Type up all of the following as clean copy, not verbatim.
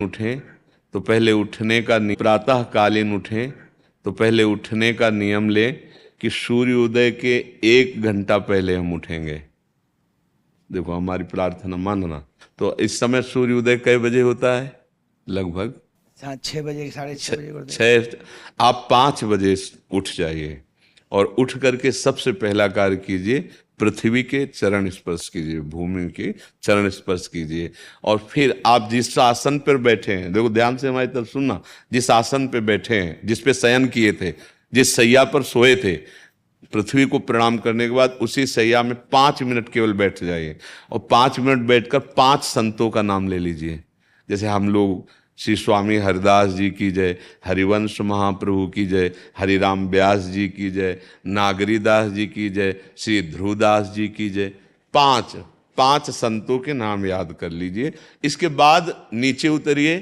उठें तो पहले उठने का प्रातः कालीन उठें तो पहले उठने का नियम लें कि सूर्योदय के 1 घंटा पहले हम उठेंगे। देखो हमारी प्रार्थना मानना। तो इस समय सूर्योदय कई बजे होता है? लगभग 6 बजे 6:30 बजे गुरुदेव। छः। आप 5 बजे उठ जाइए और उठ करके सबसे पहला कार्य कीजिए, पृथ्वी के चरण स्पर्श कीजिए, भूमि के चरण स्पर्श कीजिए। और फिर आप जिस आसन पर बैठे हैं, देखो ध्यान से हमारी तरफ सुनना, जिस आसन पे बैठे हैं, जिस पे शयन किए थे, जिस सैया पर सोए थे, पृथ्वी को प्रणाम करने के बाद उसी सैया में 5 मिनट केवल बैठ जाइए और 5 मिनट बैठकर 5 संतों का नाम ले लीजिए। जैसे हम लोग श्री स्वामी हरिदास जी की जय, हरिवंश महाप्रभु की जय, हरिराम व्यास जी की जय, नागरीदास जी की जय, श्री ध्रुवदास जी की जय, पांच पांच संतों के नाम याद कर लीजिए। इसके बाद नीचे उतरिए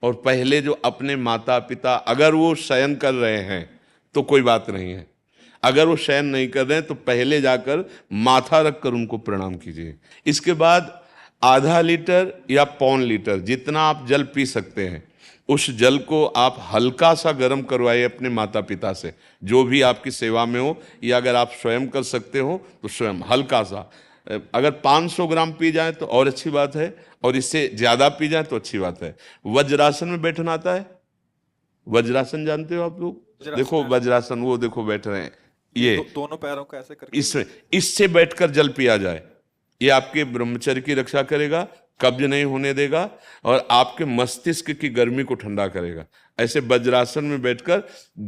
और पहले जो अपने माता पिता, अगर वो शयन कर रहे हैं तो कोई बात नहीं है, अगर वो शयन नहीं कर रहे हैं तो पहले जाकर माथा रखकर उनको प्रणाम कीजिए। इसके बाद आधा लीटर या 1.25 लीटर जितना आप जल पी सकते हैं, उस जल को आप हल्का सा गर्म करवाइए अपने माता पिता से, जो भी आपकी सेवा में हो, या अगर आप स्वयं कर सकते हो तो स्वयं हल्का सा। अगर 500 ग्राम पी जाए तो और अच्छी बात है, और इससे ज्यादा पी जाए तो अच्छी बात है। वज्रासन में बैठना आता है? वज्रासन जानते हो आप लोग? देखो वज्रासन, वो देखो बैठ रहे हैं, ये दोनों पैरों को ऐसे करके इसमें इससे बैठकर जल पिया जाए। ये आपके ब्रह्मचर्य की रक्षा करेगा, कब्ज नहीं होने देगा और आपके मस्तिष्क की गर्मी को ठंडा करेगा। ऐसे वज्रासन में बैठकर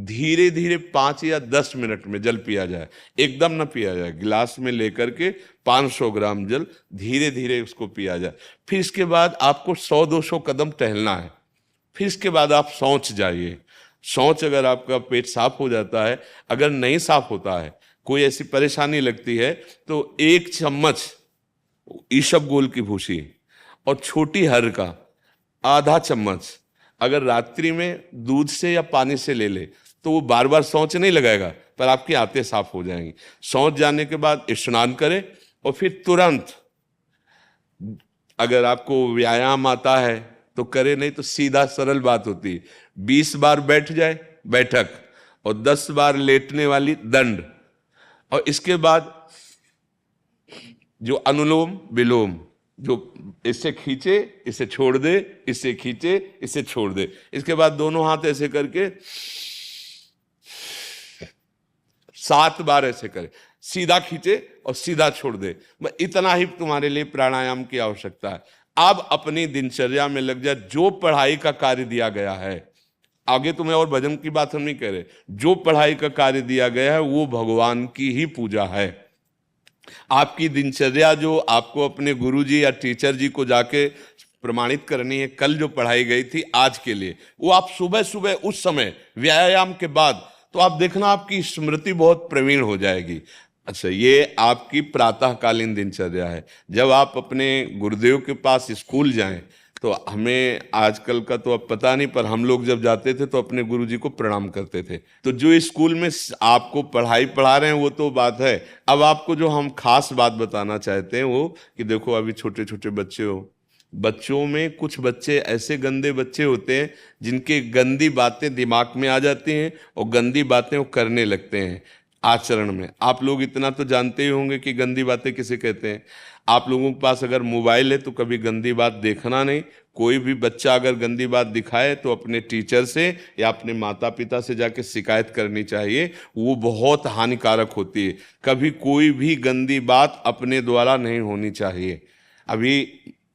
धीरे धीरे 5 या 10 मिनट में जल पिया जाए, एकदम न पिया जाए। गिलास में लेकर के 500 ग्राम जल धीरे धीरे उसको पिया जाए। फिर इसके बाद आपको 100-200 कदम टहलना है। फिर इसके बाद आप शौच जाइए। शौच अगर आपका पेट साफ हो जाता है, अगर नहीं साफ होता है, कोई ऐसी परेशानी लगती है, तो 1 चम्मच ईसबगोल की भूसी और छोटी हर का आधा चम्मच अगर रात्रि में दूध से या पानी से ले ले तो वो बार बार शौच नहीं लगाएगा, पर आपकी आंतें साफ हो जाएंगी। शौच जाने के बाद स्नान करें और फिर तुरंत, अगर आपको व्यायाम आता है तो करे, नहीं तो सीधा सरल बात होती है, 20 बार बैठ जाए बैठक और 10 बार लेटने वाली दंड। और इसके बाद जो अनुलोम विलोम, जो इससे खींचे इसे छोड़ दे, इससे खींचे इसे छोड़ दे। इसके बाद दोनों हाथ ऐसे करके 7 बार ऐसे करे, सीधा खींचे और सीधा छोड़ दे। इतना ही तुम्हारे लिए प्राणायाम की आवश्यकता है। अब अपनी दिनचर्या में लग जा। जो पढ़ाई का कार्य दिया गया है, आगे तुम्हें और भजन की बात हम नहीं कह रहे, जो पढ़ाई का कार्य दिया गया है वो भगवान की ही पूजा है। आपकी दिनचर्या जो आपको अपने गुरुजी या टीचर जी को जाके प्रमाणित करनी है, कल जो पढ़ाई गई थी आज के लिए, वो आप सुबह सुबह उस समय व्यायाम के बाद, तो आप देखना आपकी स्मृति बहुत प्रवीण हो जाएगी। अच्छा, ये आपकी प्रातःकालीन दिनचर्या है। जब आप अपने गुरुदेव के पास स्कूल जाएं, तो हमें आजकल का तो अब पता नहीं, पर हम लोग जब जाते थे तो अपने गुरुजी को प्रणाम करते थे। तो जो स्कूल में आपको पढ़ाई पढ़ा रहे हैं वो तो बात है, अब आपको जो हम खास बात बताना चाहते हैं वो कि देखो अभी छोटे छोटे बच्चे हो, बच्चों में कुछ बच्चे ऐसे गंदे बच्चे होते हैं जिनके गंदी बातें दिमाग में आ जाती हैं और गंदी बातें वो करने लगते हैं आचरण में। आप लोग इतना तो जानते ही होंगे कि गंदी बातें किसे कहते हैं। आप लोगों के पास अगर मोबाइल है तो कभी गंदी बात देखना नहीं। कोई भी बच्चा अगर गंदी बात दिखाए तो अपने टीचर से या अपने माता पिता से जाके शिकायत करनी चाहिए, वो बहुत हानिकारक होती है। कभी कोई भी गंदी बात अपने द्वारा नहीं होनी चाहिए। अभी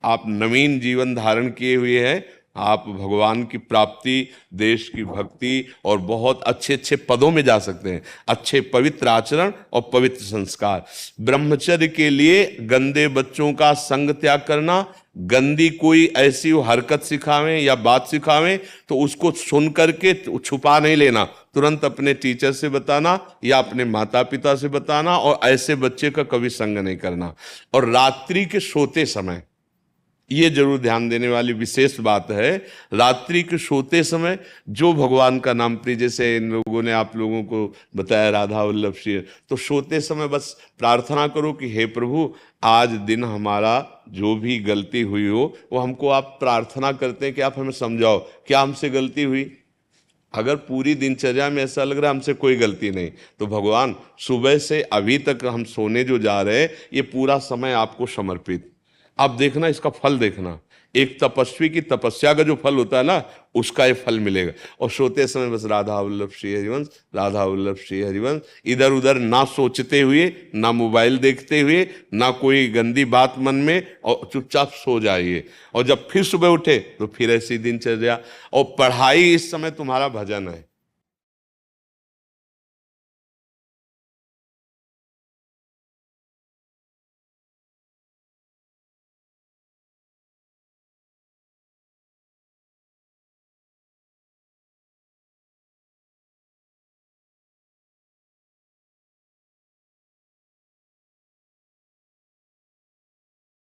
आप नवीन जीवन धारण किए हुए हैं, आप भगवान की प्राप्ति, देश की भक्ति और बहुत अच्छे अच्छे पदों में जा सकते हैं। अच्छे पवित्र आचरण और पवित्र संस्कार। ब्रह्मचर्य के लिए गंदे बच्चों का संग त्याग करना, गंदी कोई ऐसी हरकत सिखावें या बात सिखावें तो उसको सुन करके छुपा नहीं लेना, तुरंत अपने टीचर से बताना या अपने माता पिता से बताना, और ऐसे बच्चे का कभी संग नहीं करना। और रात्रि के सोते समय ये जरूर ध्यान देने वाली विशेष बात है। रात्रि के सोते समय जो भगवान का नाम प्रिय, जैसे इन लोगों ने आप लोगों को बताया राधा वल्लभ श्री, तो सोते समय बस प्रार्थना करो कि हे प्रभु, आज दिन हमारा जो भी गलती हुई हो वो हमको आप प्रार्थना करते हैं कि आप हमें समझाओ क्या हमसे गलती हुई। अगर पूरी दिनचर्या में ऐसा लग रहा है हमसे कोई गलती नहीं, तो भगवान सुबह से अभी तक हम सोने जो जा रहे हैं ये पूरा समय आपको समर्पित। आप देखना, इसका फल देखना, एक तपस्वी की तपस्या का जो फल होता है ना, उसका ये फल मिलेगा। और सोते समय बस राधा वल्लभ श्री हरिवंश, राधा वल्लभ श्री हरिवंश, इधर उधर ना सोचते हुए, ना मोबाइल देखते हुए, ना कोई गंदी बात मन में, और चुपचाप सो जाइए। और जब फिर सुबह उठे तो फिर ऐसी दिनचर्या। और पढ़ाई, इस समय तुम्हारा भजन है,